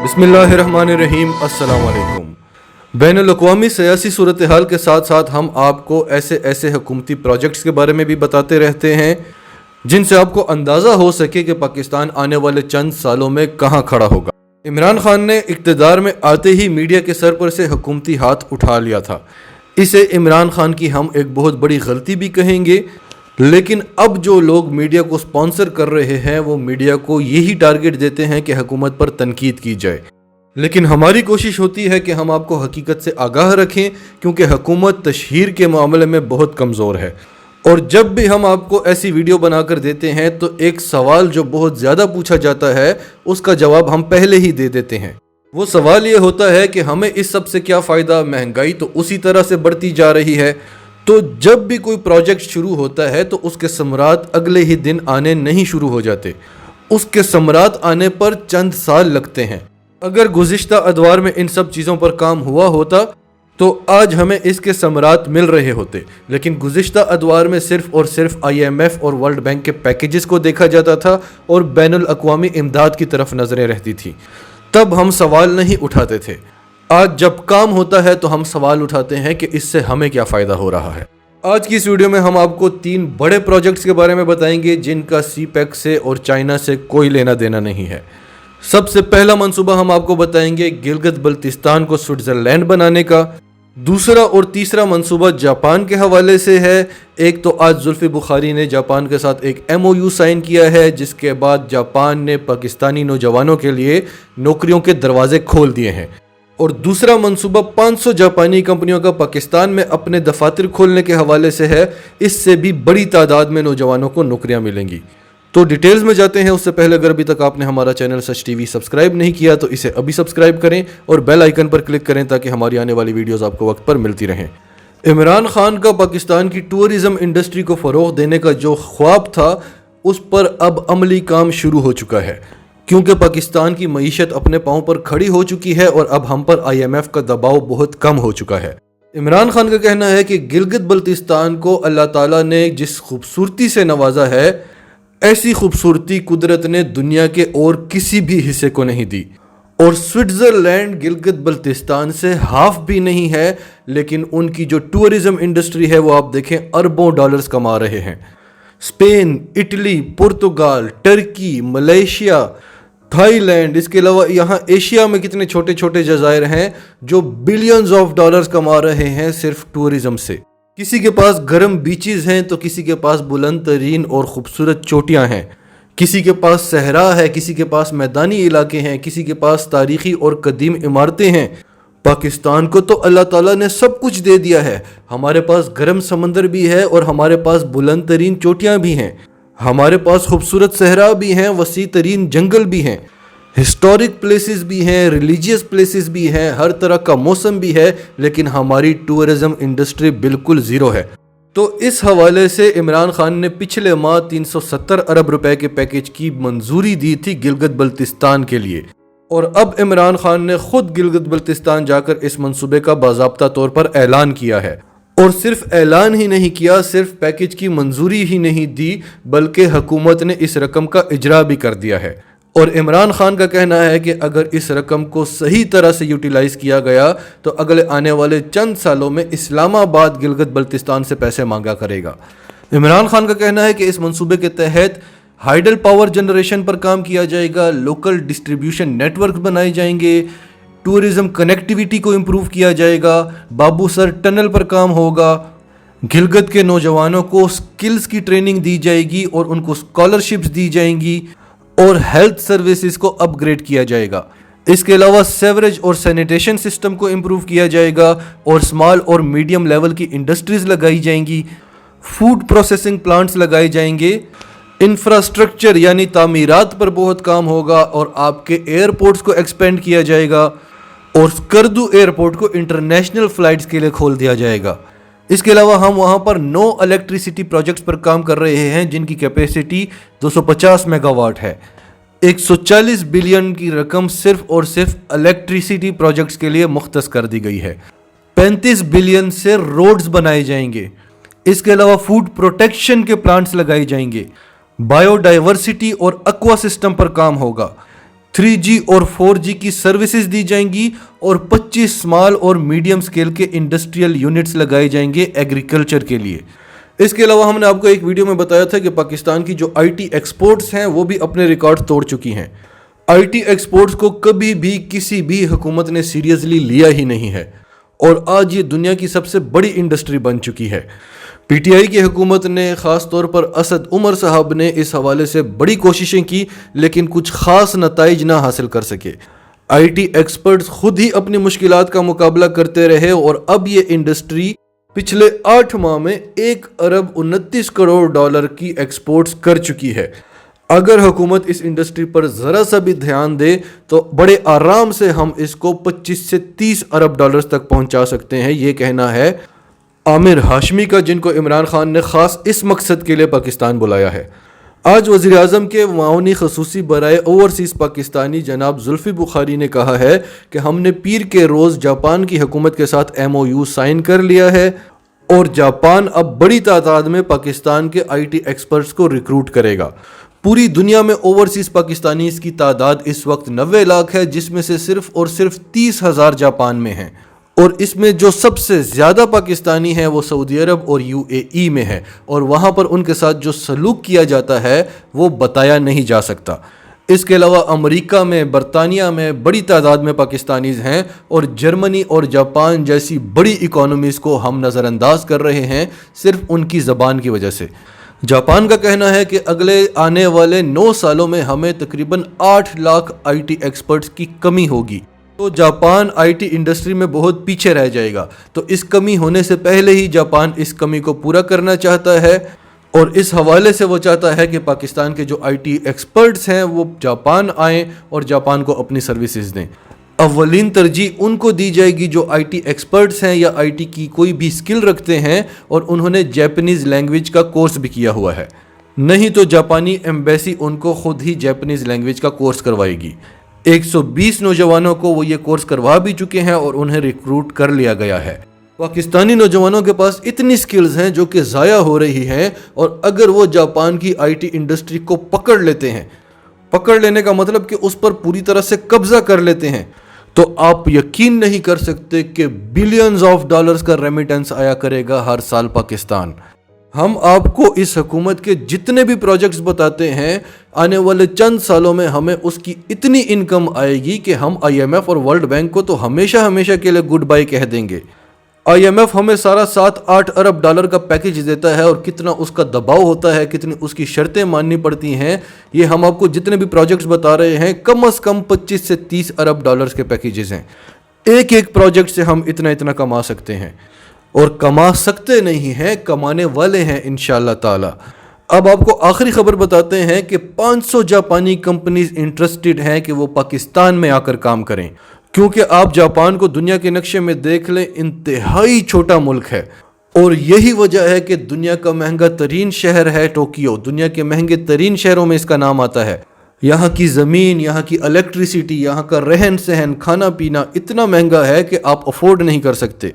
बिस्मिल्लाहिर्रहमानिर्रहीम। अस्सलाम वालेकुम। बैनुल-अक़वामी सियासी सूरत हाल के साथ साथ हम आपको ऐसे हुकूमती प्रोजेक्ट्स के बारे में भी बताते रहते हैं जिनसे आपको अंदाज़ा हो सके कि पाकिस्तान आने वाले चंद सालों में कहाँ खड़ा होगा। इमरान खान ने इक़्तिदार में आते ही मीडिया के सर पर से हुकूमती हाथ उठा लिया था। इसे इमरान खान की हम एक बहुत बड़ी गलती भी कहेंगे, लेकिन अब जो लोग मीडिया को स्पॉन्सर कर रहे हैं वो मीडिया को यही टारगेट देते हैं कि हुकूमत पर तनकीद की जाए। लेकिन हमारी कोशिश होती है कि हम आपको हकीकत से आगाह रखें, क्योंकि हुकूमत तशहीर के मामले में बहुत कमज़ोर है। और जब भी हम आपको ऐसी वीडियो बनाकर देते हैं तो एक सवाल जो बहुत ज़्यादा पूछा जाता है उसका जवाब हम पहले ही दे देते हैं। वो सवाल ये होता है कि हमें इस सब से क्या फ़ायदा, महंगाई तो उसी तरह से बढ़ती जा रही है। तो जब भी कोई प्रोजेक्ट शुरू होता है तो उसके समरात अगले ही दिन आने नहीं शुरू हो जाते, उसके समरात आने पर चंद साल लगते हैं। अगर गुज़िश्ता अदवार में इन सब चीज़ों पर काम हुआ होता तो आज हमें इसके समरात मिल रहे होते, लेकिन गुज़िश्ता अदवार में सिर्फ़ और सिर्फ IMF और वर्ल्ड बैंक के पैकेजेस को देखा जाता था और बैनुल-अक़वामी इमदाद की तरफ नज़रें रहती थी। तब हम सवाल नहीं उठाते थे। आज जब काम होता है तो हम सवाल उठाते हैं कि इससे हमें क्या फ़ायदा हो रहा है। आज की इस वीडियो में हम आपको 3 बड़े प्रोजेक्ट्स के बारे में बताएंगे जिनका CPEC से और चाइना से कोई लेना देना नहीं है। सबसे पहला मंसूबा हम आपको बताएंगे गिलगित बल्तिस्तान को स्विट्ज़रलैंड बनाने का। दूसरा और तीसरा मंसूबा जापान के हवाले से है। एक तो आज जुल्फ़ी बुखारी ने जापान के साथ एक MOU साइन किया है, जिसके बाद जापान ने पाकिस्तानी नौजवानों के लिए नौकरियों के दरवाजे खोल दिए हैं। और दूसरा मंसूबा 500 जापानी कंपनियों का पाकिस्तान में अपने दफातर खोलने के हवाले से है। इससे भी बड़ी तादाद में नौजवानों को नौकरियां मिलेंगी। तो डिटेल्स में जाते हैं। उससे पहले अगर अभी तक आपने हमारा चैनल सच TV सब्सक्राइब नहीं किया तो इसे अभी सब्सक्राइब करें और बेल आइकन पर क्लिक करें ताकि हमारी आने वाली वीडियोस आपको वक्त पर मिलती रहें। इमरान खान का पाकिस्तान की टूरिज़्म इंडस्ट्री को फ़रोग़ देने का जो ख्वाब था उस पर अब अमली काम शुरू हो चुका है, क्योंकि पाकिस्तान की मईशत अपने पाँव पर खड़ी हो चुकी है और अब हम पर IMF का दबाव बहुत कम हो चुका है। इमरान खान का कहना है कि गिलगित बल्तिस्तान को अल्लाह ताला ने जिस खूबसूरती से नवाजा है, ऐसी खूबसूरती कुदरत ने दुनिया के और किसी भी हिस्से को नहीं दी। और स्विट्ज़रलैंड गिलगित बल्तिस्तान से हाफ भी नहीं है, लेकिन उनकी जो टूरिज़्म इंडस्ट्री है वो आप देखें अरबों डॉलर्स कमा रहे हैं। स्पेन, इटली, पुर्तगाल, टर्की, मलेशिया, थाईलैंड, इसके अलावा यहाँ एशिया में कितने छोटे छोटे जज़ायर हैं जो बिलियंस ऑफ डॉलर्स कमा रहे हैं सिर्फ टूरिज़्म से। किसी के पास गर्म बीचेस हैं तो किसी के पास बुलंद तरीन और ख़ूबसूरत चोटियाँ हैं, किसी के पास सहरा है, किसी के पास मैदानी इलाके हैं, किसी के पास तारीख़ी और कदीम इमारतें हैं। पाकिस्तान को तो अल्लाह ताला ने सब कुछ दे दिया है। हमारे पास गर्म समंदर भी है और हमारे पास बुलंद तरीन चोटियाँ भी हैं, हमारे पास खूबसूरत सहरा भी हैं, वसी तरीन जंगल भी हैं, हिस्टोरिक प्लेसेस भी हैं, रिलीजियस प्लेसेस भी हैं, हर तरह का मौसम भी है, लेकिन हमारी टूरिज़्म इंडस्ट्री बिल्कुल ज़ीरो है। तो इस हवाले से इमरान खान ने पिछले माह 370 अरब रुपए के पैकेज की मंजूरी दी थी गिलगित बल्तिस्तान के लिए। और अब इमरान खान ने खुद गिलगित बल्तिस्तान जाकर इस मंसूबे का बाज़ाब्ता तौर पर ऐलान किया है। और सिर्फ ऐलान ही नहीं किया, सिर्फ पैकेज की मंजूरी ही नहीं दी, बल्कि हुकूमत ने इस रकम का इजरा भी कर दिया है। और इमरान खान का कहना है कि अगर इस रकम को सही तरह से यूटिलाइज़ किया गया तो अगले आने वाले चंद सालों में इस्लामाबाद गिलगित बल्तिस्तान से पैसे मांगा करेगा। इमरान खान का कहना है कि इस मंसूबे के तहत हाइडल पावर जनरेशन पर काम किया जाएगा, लोकल डिस्ट्रीब्यूशन नेटवर्क बनाए जाएंगे, टूरिज़्म कनेक्टिविटी को इम्प्रूव किया जाएगा, बाबू सर टनल पर काम होगा, गिलगित के नौजवानों को स्किल्स की ट्रेनिंग दी जाएगी और उनको स्कॉलरशिप्स दी जाएंगी और हेल्थ सर्विसेज को अपग्रेड किया जाएगा। इसके अलावा सेवरेज और सैनिटेशन सिस्टम को इम्प्रूव किया जाएगा और स्मॉल और मीडियम लेवल की इंडस्ट्रीज़ लगाई जाएंगी, फूड प्रोसेसिंग प्लांट्स लगाए जाएंगे, इंफ्रास्ट्रक्चर यानी तामीरात पर बहुत काम होगा और आपके एयरपोर्ट्स को एक्सपेंड किया जाएगा और स्कर्दू एयरपोर्ट को इंटरनेशनल फ़्लाइट्स के लिए खोल दिया जाएगा। इसके अलावा हम वहाँ पर 9 इलेक्ट्रिसिटी प्रोजेक्ट्स पर काम कर रहे हैं जिनकी कैपेसिटी 250 मेगावाट है। 140 बिलियन की रकम सिर्फ और सिर्फ इलेक्ट्रिसिटी प्रोजेक्ट्स के लिए मुख्तस कर दी गई है। 35 बिलियन से रोड्स बनाए जाएंगे। इसके अलावा फूड प्रोटेक्शन के प्लांट्स लगाए जाएंगे, बायोडाइवर्सिटी और एक्वा सिस्टम पर काम होगा, 3G और 4G की सर्विसेज दी जाएंगी और 25 स्मॉल और मीडियम स्केल के इंडस्ट्रियल यूनिट्स लगाए जाएंगे एग्रीकल्चर के लिए। इसके अलावा हमने आपको एक वीडियो में बताया था कि पाकिस्तान की जो आईटी एक्सपोर्ट्स हैं वो भी अपने रिकॉर्ड तोड़ चुकी हैं। आईटी एक्सपोर्ट्स को कभी भी किसी भी हुकूमत ने सीरियसली लिया ही नहीं है और आज ये दुनिया की सबसे बड़ी इंडस्ट्री बन चुकी है। पीटीआई की हुकूमत ने ख़ास तौर पर असद उमर साहब ने इस हवाले से बड़ी कोशिशें की, लेकिन कुछ ख़ास नताइज ना हासिल कर सके। आईटी एक्सपर्ट्स खुद ही अपनी मुश्किलात का मुकाबला करते रहे और अब ये इंडस्ट्री पिछले 8 माह में 1 अरब 29 करोड़ डॉलर की एक्सपोर्ट्स कर चुकी है। अगर हुकूमत इस इंडस्ट्री पर ज़रा सा भी ध्यान दे तो बड़े आराम से हम इसको 25 से 30 अरब डॉलर्स तक पहुंचा सकते हैं। ये कहना है आमिर हाशमी का, जिनको इमरान खान ने ख़ास इस मकसद के लिए पाकिस्तान बुलाया है। आज वज़ीर आज़म के माउनी खसूसी बराए ओवरसीज़ पाकिस्तानी जनाब जुल्फ़ी बुखारी ने कहा है कि हमने पीर के रोज़ जापान की हुकूमत के साथ MOU साइन कर लिया है और जापान अब बड़ी तादाद में पाकिस्तान के आईटी एक्सपर्ट्स को रिक्रूट करेगा। पूरी दुनिया में ओवरसीज़ पाकिस्तानीज़ की तादाद इस वक्त 90 लाख है, जिसमें से सिर्फ और सिर्फ 30,000 जापान में हैं और इसमें जो सबसे ज़्यादा पाकिस्तानी हैं वो सऊदी अरब और UAE में है और वहाँ पर उनके साथ जो सलूक किया जाता है वो बताया नहीं जा सकता। इसके अलावा अमेरिका में, बरतानिया में बड़ी तादाद में पाकिस्तानीज़ हैं और जर्मनी और जापान जैसी बड़ी इकोनॉमीज़ को हम नज़रअंदाज कर रहे हैं सिर्फ उनकी ज़बान की वजह से। जापान का कहना है कि अगले आने वाले 9 सालों में हमें तकरीबन 8 लाख आईटी एक्सपर्ट्स की कमी होगी, तो जापान आईटी इंडस्ट्री में बहुत पीछे रह जाएगा। तो इस कमी होने से पहले ही जापान इस कमी को पूरा करना चाहता है और इस हवाले से वो चाहता है कि पाकिस्तान के जो आईटी एक्सपर्ट्स हैं वो जापान आएँ और जापान को अपनी सर्विसेज दें। अव्वलीन तरजीह उनको दी जाएगी जो आईटी एक्सपर्ट्स हैं या आईटी की कोई भी स्किल रखते हैं और उन्होंने जापानीज़ लैंग्वेज का कोर्स भी किया हुआ है, नहीं तो जापानी एम्बेसी उनको खुद ही जापानीज़ लैंग्वेज का कोर्स करवाएगी। 120 नौजवानों को वो ये कोर्स करवा भी चुके हैं और उन्हें रिक्रूट कर लिया गया है। पाकिस्तानी नौजवानों के पास इतनी स्किल्स हैं जो कि ज़ाया हो रही हैं और अगर वो जापान की आईटी इंडस्ट्री को पकड़ लेते हैं, पकड़ लेने का मतलब कि उस पर पूरी तरह से कब्जा कर लेते हैं, तो आप यकीन नहीं कर सकते कि बिलियंस ऑफ डॉलर्स का रेमिटेंस आया करेगा हर साल पाकिस्तान। हम आपको इस हुकूमत के जितने भी प्रोजेक्ट्स बताते हैं, आने वाले चंद सालों में हमें उसकी इतनी इनकम आएगी कि हम IMF और वर्ल्ड बैंक को तो हमेशा हमेशा के लिए गुड बाय कह देंगे। IMF हमें सारा 7-8 अरब डॉलर का पैकेज देता है और कितना उसका दबाव होता है, कितनी उसकी शर्तें माननी पड़ती हैं, ये हम आपको जितने भी प्रोजेक्ट्स बता रहे हैं कम से कम 25 से 30 अरब डॉलर्स के पैकेजेस हैं। एक एक प्रोजेक्ट से हम इतना इतना कमा सकते हैं और कमा सकते नहीं हैं, कमाने वाले हैं इंशाअल्लाह ताला। अब आपको आखिरी खबर बताते हैं कि 500 जापानी कंपनीज इंटरेस्टेड हैं कि वो पाकिस्तान में आकर काम करें, क्योंकि आप जापान को दुनिया के नक्शे में देख लें, इंतहाई छोटा मुल्क है और यही वजह है कि दुनिया का महंगा तरीन शहर है टोक्यो। दुनिया के महंगे तरीन शहरों में इसका नाम आता है। यहाँ की ज़मीन, यहाँ की इलेक्ट्रिसिटी, यहाँ का रहन सहन, खाना पीना इतना महंगा है कि आप अफोर्ड नहीं कर सकते,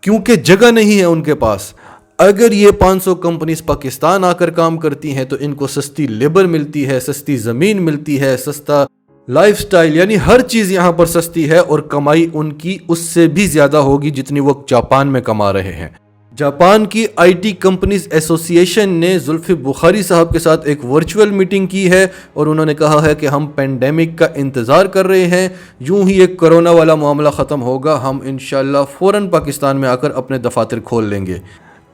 क्योंकि जगह नहीं है उनके पास। अगर ये 500 कंपनीज पाकिस्तान आकर काम करती हैं तो इनको सस्ती लेबर मिलती है, सस्ती ज़मीन मिलती है, सस्ता लाइफस्टाइल, यानी हर चीज़ यहाँ पर सस्ती है और कमाई उनकी उससे भी ज़्यादा होगी जितनी वो जापान में कमा रहे हैं। जापान की आईटी कंपनीज एसोसिएशन ने जुल्फ़ी बुखारी साहब के साथ एक वर्चुअल मीटिंग की है और उन्होंने कहा है कि हम पेंडेमिक का इंतज़ार कर रहे हैं, यूं ही एक कोरोना वाला मामला ख़त्म होगा, हम इंशाल्लाह फ़ौरन पाकिस्तान में आकर अपने दफातर खोल लेंगे।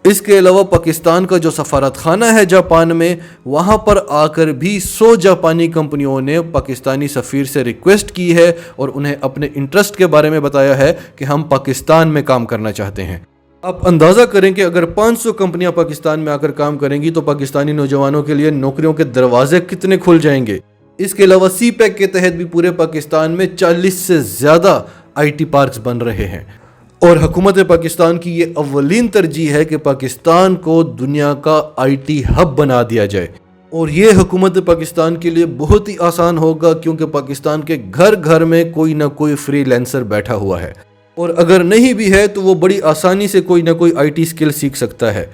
इसके अलावा पाकिस्तान का जो सफारत खाना है जापान में, वहाँ पर आकर भी 100 जापानी कंपनियों ने पाकिस्तानी सफ़ीर से रिक्वेस्ट की है और उन्हें अपने इंटरेस्ट के बारे में बताया है कि हम पाकिस्तान में काम करना चाहते हैं। आप अंदाज़ा करें कि अगर 500 कंपनियां पाकिस्तान में आकर काम करेंगी तो पाकिस्तानी नौजवानों के लिए नौकरियों के दरवाजे कितने खुल जाएंगे। इसके अलावा CPEC के तहत भी पूरे पाकिस्तान में 40 से ज़्यादा IT पार्क्स बन रहे हैं और हुकूमत पाकिस्तान की ये अव्वलीन तरजीह है कि पाकिस्तान को दुनिया का IT हब बना दिया जाए। और ये हुकूमत पाकिस्तान के लिए बहुत ही आसान होगा, क्योंकि पाकिस्तान के घर घर में कोई ना कोई फ्रीलांसर बैठा हुआ है, और अगर नहीं भी है तो वो बड़ी आसानी से कोई ना कोई IT स्किल सीख सकता है,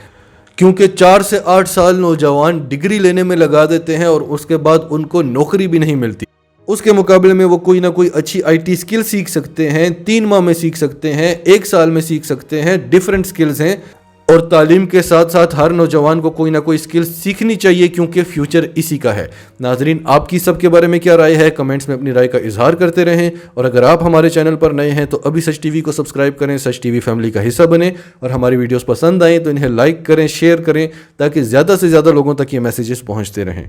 क्योंकि 4 से 8 साल नौजवान डिग्री लेने में लगा देते हैं और उसके बाद उनको नौकरी भी नहीं मिलती। اس کے مقابلے میں وہ کوئی نہ کوئی اچھی IT اسکل سیکھ سکتے ہیں، 3 ماہ میں سیکھ سکتے ہیں، 1 سال میں سیکھ سکتے ہیں، ڈیفرنٹ اسکلز ہیں. اور تعلیم کے ساتھ ساتھ ہر نوجوان کو کوئی نہ کوئی اسکل سیکھنی چاہیے کیونکہ فیوچر اسی کا ہے. ناظرین، آپ کی سب کے بارے میں کیا رائے ہے؟ کمنٹس میں اپنی رائے کا اظہار کرتے رہیں. اور اگر آپ ہمارے چینل پر نئے ہیں تو ابھی سچ ٹی وی کو سبسکرائب کریں، سچ ٹی وی فیملی کا حصہ بنیں. اور ہماری ویڈیوز پسند آئیں تو انہیں لائک کریں، شیئر کریں تاکہ زیادہ سے زیادہ لوگوں تک یہ میسیجز پہنچتے رہیں.